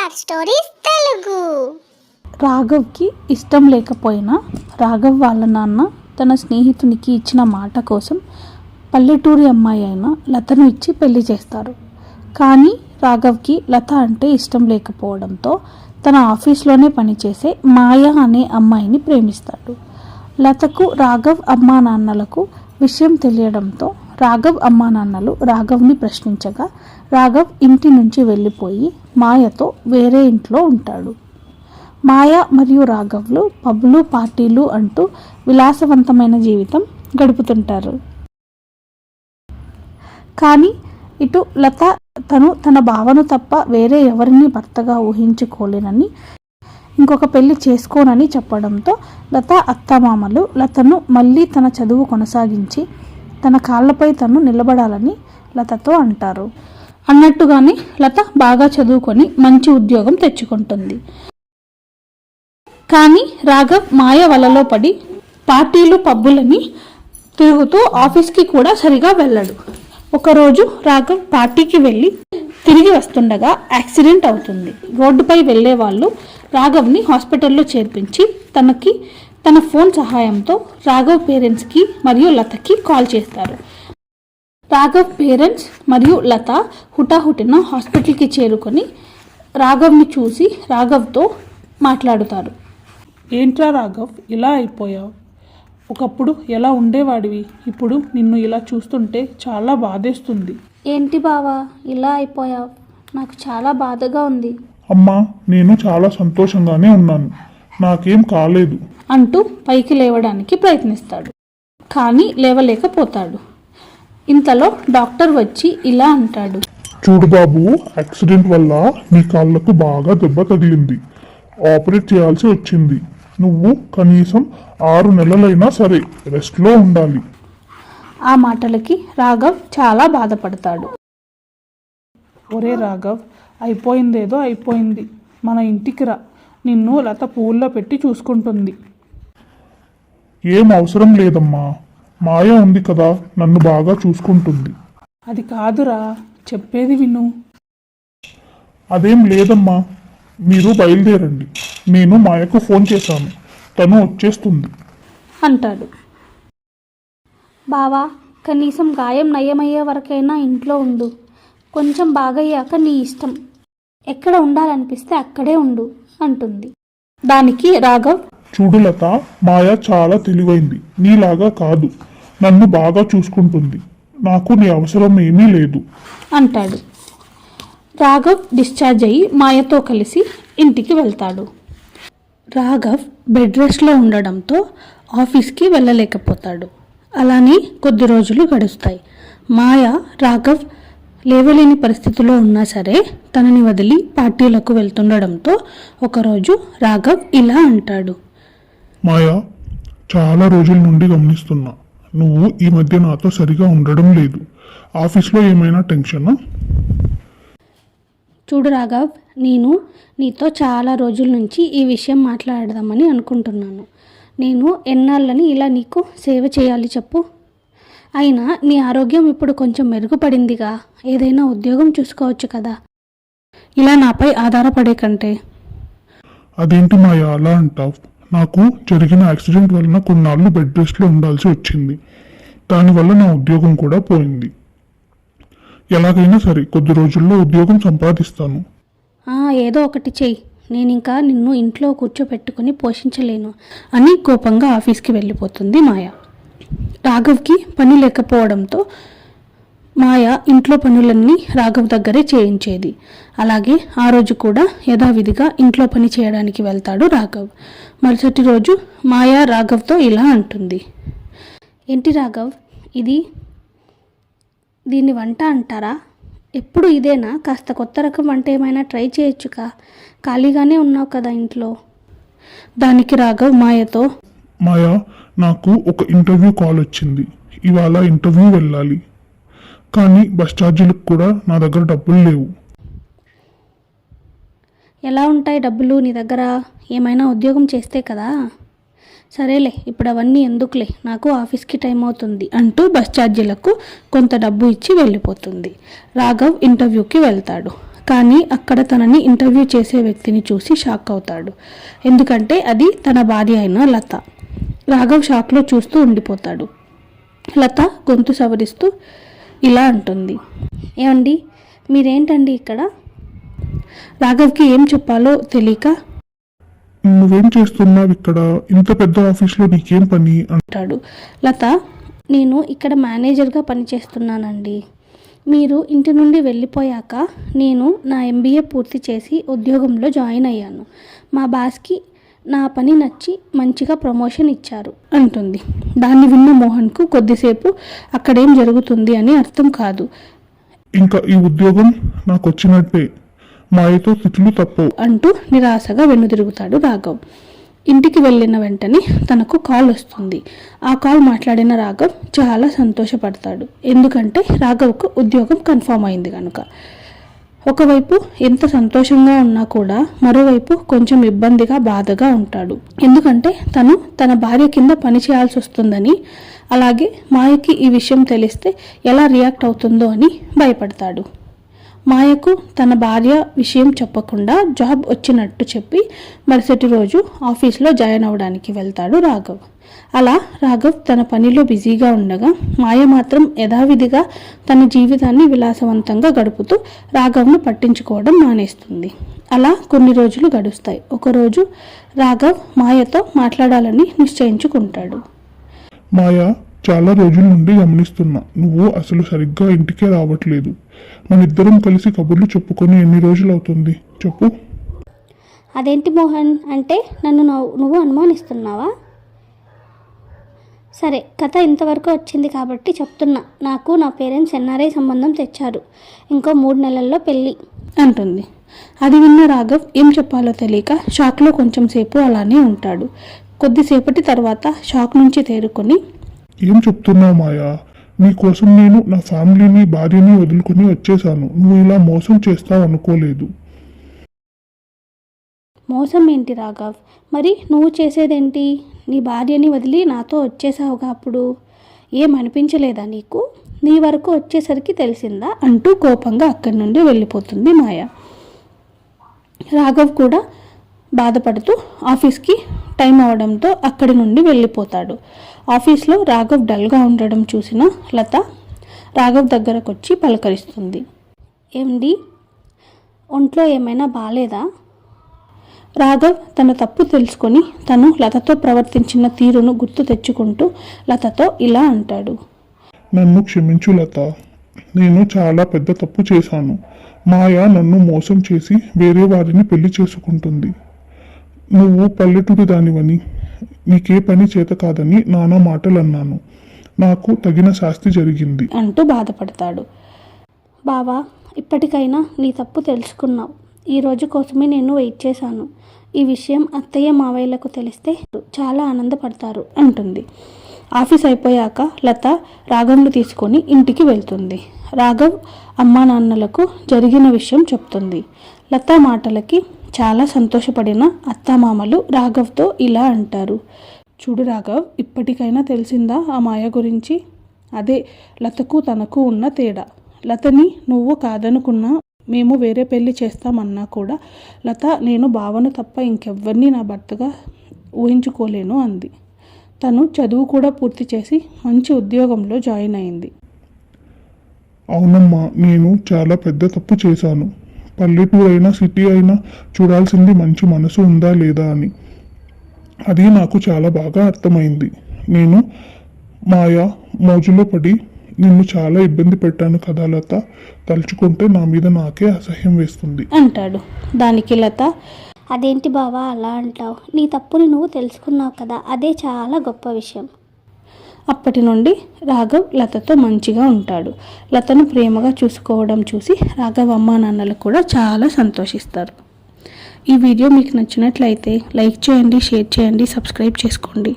Are stories Telugu. రాఘవ్కి ఇష్టం లేకపోయినా రాఘవ్ వాళ్ళ నాన్న తన స్నేహితునికి ఇచ్చిన మాట కోసం పల్లెటూరి అమ్మాయి అయిన లతను ఇచ్చి పెళ్లి చేస్తారు. కానీ రాఘవ్కి లత అంటే ఇష్టం లేకపోవడంతో తన ఆఫీస్లోనే పనిచేసే మాయ అనే అమ్మాయిని ప్రేమిస్తాడు. లతకు రాఘవ్ అమ్మా నాన్నలకు విషయం తెలియడంతో రాఘవ్ అమ్మా నాన్నలు రాఘవ్ని ప్రశ్నించగా రాఘవ్ ఇంటి నుంచి వెళ్ళిపోయి మాయతో వేరే ఇంట్లో ఉంటాడు. మాయ మరియు రాఘవ్లు పబ్లు పార్టీలు అంటూ విలాసవంతమైన జీవితం గడుపుతుంటారు. కానీ ఇటు లత తన భావను తప్ప వేరే ఎవరిని భర్తగా ఊహించుకోలేనని ఇంకొక పెళ్లి చేసుకోనని చెప్పడంతో లత అత్తమామలు లతను మళ్ళీ తన చదువు కొనసాగించి తన కాళ్ళపై తను నిలబడాలని లతతో అంటారు. అన్నట్టుగానే లత బాగా చదువుకొని మంచి ఉద్యోగం తెచ్చుకుంటుంది. కానీ రాఘవ్ మాయ వలలో పడి పార్టీలు పబ్బులని తిరుగుతూ ఆఫీస్కి కూడా సరిగా వెళ్ళడు. ఒకరోజు రాఘవ్ పార్టీకి వెళ్ళి తిరిగి వస్తుండగా యాక్సిడెంట్ అవుతుంది. రోడ్డుపై వెళ్లే వాళ్ళు రాఘవ్ని హాస్పిటల్లో చేర్పించి తన ఫోన్ సహాయంతో రాఘవ్ పేరెంట్స్కి మరియు లతకి కాల్ చేస్తారు. రాఘవ్ పేరెంట్స్ మరియు లత హుటాహుటిన హాస్పిటల్కి చేరుకొని రాఘవ్ని చూసి రాఘవ్తో మాట్లాడుతారు. ఏంట్రా రాఘవ్, ఇలా అయిపోయావు? ఒకప్పుడు ఎలా ఉండేవాడివి, ఇప్పుడు నిన్ను ఇలా చూస్తుంటే చాలా బాధేస్తుంది. ఏంటి బావా ఇలా అయిపోయావు? నాకు చాలా బాధగా ఉంది. అమ్మా, నేను చాలా సంతోషంగానే ఉన్నాను, నాకేం కాలేదు అంటూ పైకి లేవడానికి ప్రయత్నిస్తాడు. కానీ లేవలేకపోతాడు. ఇంతలో డాక్టర్ వచ్చి ఇలా అంటాడు. చూడు బాబు, యాక్సిడెంట్ వల్ల నీ కాళ్ళకు బాగా దెబ్బ తగిలింది, ఆపరేట్ చేయాల్సి వచ్చింది. నువ్వు కనీసం 6 నెలలైనా సరే రెస్ట్లో ఉండాలి. ఆ మాటలకి రాఘవ్ చాలా బాధపడతాడు. ఒరే రాఘవ్, అయిపోయిందేదో అయిపోయింది, మన ఇంటికి రా, నిన్ను లత పువ్వుల్లో పెట్టి చూసుకుంటుంది. ఏం అవసరం లేదమ్మా, మాయ ఉంది కదా, నన్ను బాగా చూసుకుంటుంది. అది కాదురా, చెప్పేది విను. అదేం లేదమ్మా, మీరు బయలుదేరండి, నేను మాయకు ఫోన్ చేశాను, తను వచ్చేస్తుంది అంటాడు. బావా, కనీసం గాయం నయమయ్యే వరకైనా ఇంట్లో ఉండు, కొంచెం బాగయ్యాక నీ ఇష్టం, ఎక్కడ ఉండాలనిపిస్తే అక్కడే ఉండు అంటుంది. దానికి రాఘవ్, చూడు లత, మాయ చాలా తెలివైంది, నీలాగా కాదు, నన్ను బాగా చూసుకుంటుంది, నాకు నీ అవసరం ఏమీ లేదు అంటాడు. రాఘవ్ డిశ్చార్జ్ అయ్యి మాయతో కలిసి ఇంటికి వెళ్తాడు. రాఘవ్ బెడ్ రెస్ట్లో ఉండడంతో ఆఫీస్కి వెళ్ళలేకపోతాడు. అలానే కొద్ది రోజులు గడుస్తాయి. మాయ రాఘవ్ లేవలేని పరిస్థితిలో ఉన్నా సరే తనని వదిలి పార్టీలకు వెళ్తుండడంతో ఒకరోజు రాఘవ్ ఇలా అంటాడు. మాయా, చాలా రోజుల నుండి గమనిస్తున్నా, నువ్వు ఈ మధ్య నాతో సరిగా ఉండడం లేదు. ఆఫీస్లో ఏమైనా టెన్షనా? చూడు రాఘవ్, నేను నీతో చాలా రోజుల నుంచి ఈ విషయం మాట్లాడదామని అనుకుంటున్నాను. నేను ఎన్నాళ్ళని ఇలా నీకు సేవ చేయాలి చెప్పు? అయినా నీ ఆరోగ్యం ఇప్పుడు కొంచెం మెరుగుపడిందిగా, ఏదైనా ఉద్యోగం చూసుకోవచ్చు కదా, ఇలా నాపై ఆధారపడే కంటే. అదేంటి మాయా అలా అంటావు? నాకు జరిగిన యాక్సిడెంట్ వలన కొన్నాళ్ళు బెడ్ రెస్ట్లో ఉండాల్సి వచ్చింది, దానివల్ల నా ఉద్యోగం కూడా పోయింది. ఎలాగైనా సరే కొద్ది రోజుల్లో ఉద్యోగం సంపాదిస్తాను. ఏదో ఒకటి చెయ్యి, నేను ఇంకా నిన్ను ఇంట్లో కూర్చోపెట్టుకుని పోషించలేను అని కోపంగా ఆఫీస్కి వెళ్ళిపోతుంది మాయ. రాఘవ్కి పని లేకపోవడంతో మాయ ఇంట్లో పనులన్నీ రాఘవ్ దగ్గరే చేయించేది. అలాగే ఆ రోజు కూడా యథావిధిగా ఇంట్లో పని చేయడానికి వెళ్తాడు రాఘవ్. మరుసటి రోజు మాయ రాఘవ్తో ఇలా అంటుంది. ఏంటి రాఘవ్, దీన్ని వంట అంటారా? ఎప్పుడు ఇదేనా? కాస్త కొత్త రకం వంట ఏమైనా ట్రై చేయొచ్చుగా, ఖాళీగానే ఉన్నావు కదా ఇంట్లో. దానికి రాఘవ్ మాయతో, మాయా, నాకు ఒక ఇంటర్వ్యూ కాల్ వచ్చింది, ఇవాళ ఇంటర్వ్యూ వెళ్ళాలి, కానీ బస్ ఛార్జీలకు కూడా నా దగ్గర డబ్బులు లేవు. ఎలా ఉంటాయి డబ్బులు నీ దగ్గర? ఏమైనా ఉద్యోగం చేస్తే కదా. సరేలే, ఇప్పుడు అవన్నీ ఎందుకులే, నాకు ఆఫీస్కి టైం అవుతుంది అంటూ బస్ ఛార్జీలకు కొంత డబ్బు ఇచ్చి వెళ్ళిపోతుంది. రాఘవ్ ఇంటర్వ్యూకి వెళ్తాడు. కానీ అక్కడ తనని ఇంటర్వ్యూ చేసే వ్యక్తిని చూసి షాక్ అవుతాడు. ఎందుకంటే అది తన భార్య అయిన లత. రాఘవ్ షాక్లో చూస్తూ ఉండిపోతాడు. లత గొంతు సవరిస్తూ ఇలా అంటుంది, ఏమండి మీరేంటండి ఇక్కడ? రాఘవ్కి ఏం చెప్పాలో తెలియక నువ్వేం చేస్తున్నావు ఇక్కడ? ఇంత పెద్ద ఆఫీస్లో నీకేం పని అంటాడు. లత, నేను ఇక్కడ మేనేజర్గా పనిచేస్తున్నానండి. మీరు ఇంటి నుండి వెళ్ళిపోయాక నేను నా MBA పూర్తి చేసి ఉద్యోగంలో జాయిన్ అయ్యాను. మా బాస్కి నా పని నచ్చి మంచిగా ప్రమోషన్ ఇచ్చారు అంటుంది. దాన్ని విన్న మోహన్కు కొద్దిసేపు అక్కడేం జరుగుతుంది అని అర్థం కాదు. ఇంకా ఈ ఉద్యోగం నాకు వచ్చినట్టే, మాయతో తిట్లు తప్పవు అంటూ నిరాశగా వెన్నుదిరుగుతాడు రాఘవ్. ఇంటికి వెళ్ళిన వెంటనే తనకు కాల్ వస్తుంది. ఆ కాల్ మాట్లాడిన రాఘవ్ చాలా సంతోషపడతాడు. ఎందుకంటే రాఘవ్కు ఉద్యోగం కన్ఫర్మ్ అయింది కనుక. ఒకవైపు ఎంత సంతోషంగా ఉన్నా కూడా మరోవైపు కొంచెం ఇబ్బందిగా బాధగా ఉంటాడు. ఎందుకంటే తను తన భార్య కింద పని చేయాల్సి వస్తుందని, అలాగే మాయకి ఈ విషయం తెలిస్తే ఎలా రియాక్ట్ అవుతుందో అని భయపడతాడు. మాయకు తన భార్య విషయం చెప్పకుండా జాబ్ వచ్చినట్టు చెప్పి మరుసటి రోజు ఆఫీస్లో జాయిన్ అవ్వడానికి వెళ్తాడు రాఘవ్. అలా రాఘవ్ తన పనిలో బిజీగా ఉండగా మాయ మాత్రం యథావిధిగా తన జీవితాన్ని విలాసవంతంగా గడుపుతూ రాఘవ్ను పట్టించుకోవడం మానేస్తుంది. అలా కొన్ని రోజులు గడుస్తాయి. ఒకరోజు రాఘవ్ మాయతో మాట్లాడాలని నిశ్చయించుకుంటాడు. మాయా, చాలా రోజుల నుండి గమనిస్తున్నా, నువ్వు అసలు సరిగ్గా ఇంటికే రావట్లేదు. మన ఇద్దరం కలిసి కబుర్లు చెప్పుకొని ఎన్ని రోజులు అవుతుంది చెప్పు? అదేంటి మోహన్, అంటే నన్ను నువ్వు అనుమానిస్తున్నావా? సరే, కథ ఇంతవరకు వచ్చింది కాబట్టి చెప్తున్నా. నాకు నా పేరెంట్స్ NRI సంబంధం తెచ్చారు. ఇంకో 3 నెలల్లో పెళ్ళి అంటుంది. అది విన్న రాఘవ్ ఏం చెప్పాలో తెలియక షాక్లో కొంచెం సేపు అలానే ఉంటాడు. కొద్దిసేపటి తర్వాత షాక్ నుంచి తేరుకొని, ఏం చెప్తున్నావు మాయా? నీకోసం నేను నా ఫ్యామిలీని, భార్యని వదులుకొని వచ్చేసాను. నువ్వు ఇలా మోసం చేస్తావు అనుకోలేదు. మోసం ఏంటి రాఘవ్? మరి నువ్వు చేసేదేంటి? నీ భార్యని వదిలి నాతో వచ్చేసావుగా, అప్పుడు ఏమనిపించలేదా నీకు? నీ వరకు వచ్చేసరికి తెలిసిందా అంటూ కోపంగా అక్కడి నుండి వెళ్ళిపోతుంది మాయ. రాఘవ్ కూడా బాధపడుతూ ఆఫీస్కి టైం అవడంతో అక్కడి నుండి వెళ్ళిపోతాడు. ఆఫీస్లో రాఘవ్ డల్గా ఉండడం చూసిన లత రాఘవ్ దగ్గరకు వచ్చి పలకరిస్తుంది. ఏమండి, ఒంట్లో ఏమైనా బాగాలేదా? రాఘవ్ తన తప్పు తెలుసుకొని తను లతతో ప్రవర్తించిన తీరును గుర్తు తెచ్చుకుంటూ లతతో ఇలా అంటాడు. నన్ను క్షమించు లత, నేను చాలా పెద్ద తప్పు చేశాను. మాయ నన్ను మోసం చేసి వేరే వారిని పెళ్లి చేసుకుంటుంది. నువ్వు పల్లెటూరి దానివని, నీకే పని చేత కాదని నానా మాటలు అన్నాను. నాకు తగిన శాస్తి జరిగింది అంటూ బాధపడతాడు. బావా, ఇప్పటికైనా నీ తప్పు తెలుసుకున్నావు. ఈ రోజు కోసమే నేను వెయిట్ చేశాను. ఈ విషయం అత్తయ్య మావయ్యలకు తెలిస్తే చాలా ఆనందపడతారు అంటుంది. ఆఫీస్ అయిపోయాక లత రాఘవ్ను తీసుకొని ఇంటికి వెళ్తుంది. రాఘవ్ అమ్మా నాన్నలకు జరిగిన విషయం చెప్తుంది. లత మాటలకి చాలా సంతోషపడిన అత్తామామలు రాఘవ్తో ఇలా అంటారు. చూడు రాఘవ్, ఇప్పటికైనా తెలిసిందా ఆ మాయ గురించి? అదే లతకు తనకు ఉన్న తేడా. లతని నువ్వు కాదనుకున్నా, మేము వేరే పెళ్లి చేస్తామన్నా కూడా లత నేను బావను తప్ప ఇంకెవ్వరిని నా భర్తగా ఊహించుకోలేను అంది. తను చదువు కూడా పూర్తి చేసి మంచి ఉద్యోగంలో జాయిన్ అయింది. అవునమ్మా, నేను చాలా పెద్ద తప్పు చేశాను. పల్లెటూరు అయినా సిటీ అయినా చూడాల్సింది మంచి మనసు ఉందా లేదా అని. అది నాకు చాలా బాగా అర్థమైంది. నేను మాయా మోజులో పడి నిన్ను చాలా ఇబ్బంది పెట్టాను కదా లత, తలుచుకుంటే నా మీద నాకే అసహ్యం వేస్తుంది అంటాడు. దానికి లత, అదేంటి బావా అలా అంటావు? నీ తప్పుని నువ్వు తెలుసుకున్నావు కదా, అదే చాలా గొప్ప విషయం. అప్పటి నుండి రాఘవ్ లతతో మంచిగా ఉంటాడు. లతను ప్రేమగా చూసుకోవడం చూసి రాఘవ్ అమ్మా నాన్నలు కూడా చాలా సంతోషిస్తారు. ఈ వీడియో మీకు నచ్చినట్లయితే లైక్ చేయండి, షేర్ చేయండి, సబ్స్క్రైబ్ చేసుకోండి.